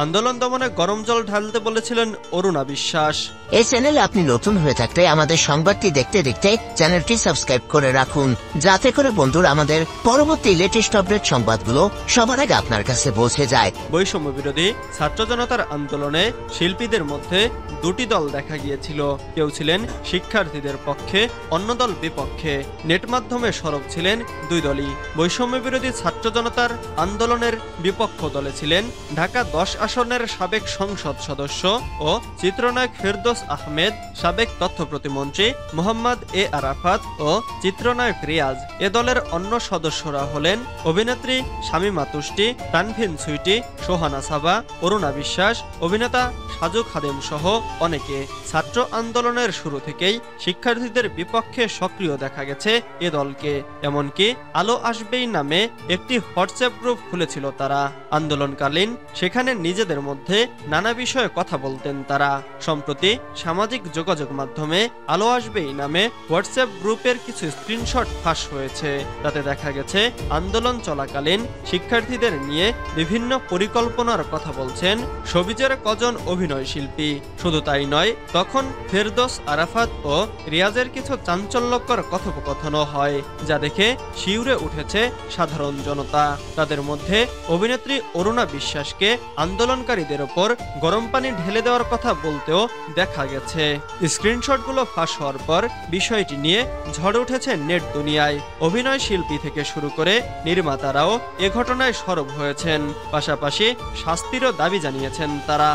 আন্দোলন দমনে গরম জল ঢালতে বলেছিলেন অরুণা বিশ্বাস। এই চ্যানেলে আপনি নতুন হয়ে থাকলে আমাদের সংবাদটি দেখতে দেখতে চ্যানেলটি সাবস্ক্রাইব করে রাখুন, যাতে করে বন্ধুরা আমাদের পরবর্তী লেটেস্ট আপডেট সংবাদগুলো সবার আগে আপনার কাছে পৌঁছে যায়। বৈষম্য বিরোধী ছাত্র জনতার আন্দোলনে শিল্পীদের মধ্যে দুটি দল দেখা গিয়েছিল। কেউ ছিলেন শিক্ষার্থীদের পক্ষে, অন্য দল বিপক্ষে। নেট মাধ্যমে সরব ছিলেন দুই দলই। বৈষম্য বিরোধী ছাত্র জনতার আন্দোলনের বিপক্ষ দলে ছিলেন ঢাকা 10 আসনের সাবেক সংসদ সদস্য ও চিত্রনায়ক ফেরদৌস আহমেদ, সাবেক তথ্য প্রতিমন্ত্রী মোহাম্মদ এ আরাফাত ও চিত্রনায়ক রিয়াজ। এ দলের অন্য সদস্যরা হলেন অভিনেত্রী শামীমা তুষ্টি, তানভিন সুইটি, সোহানা সাবা, অরুণা বিশ্বাস, অভিনেতা সাজু খাদেম সহ অনেকে। ছাত্র আন্দোলনের শুরু থেকেই শিক্ষার্থীদের বিপক্ষে সক্রিয় দেখা গেছে এ দলকে। এমনকি আলো আসবেই নামে একটি হোয়াটসঅ্যাপ গ্রুপ খুলেছিল তারা। আন্দোলনকালীন সেখানে নিজেদের মধ্যে নানা বিষয়ে কথা বলতেন তারা। সম্প্রতি সামাজিক যোগাযোগ মাধ্যমে আলো আসবেই নামে হোয়াটসঅ্যাপ গ্রুপের কিছু স্ক্রিনশট ফাঁস হয়েছে। তাতে দেখা গেছে আন্দোলন চলাকালীন শিক্ষার্থীদের নিয়ে বিভিন্ন পরিকল্পনার কথা বলছেন সবিজের কজন অভিনয় শিল্পী। শুধু তাই নয়, তখন ফেরদৌস আরাফাত ও রিয়াজের কিছু চাঞ্চল্যকর কথোপকথনও হয়, যা দেখে শিউরে উঠেছে সাধারণ জনতা। তাদের মধ্যে অভিনেত্রী অরুণা বিশ্বাসকে আন্দোলনকারীদের ওপর গরম পানি ঢেলে দেওয়ার কথা বলতেও দেখা গেছে। স্ক্রিনশটগুলো ফাঁস হওয়ার পর বিষয়টি নিয়ে ঝড় উঠেছে নেট দুনিয়ায়। অভিনয় শিল্পী থেকে শুরু করে নির্মাতারাও এ ঘটনায় সরব হয়েছেন, পাশাপাশি শাস্তিরও দাবি জানিয়েছেন তারা।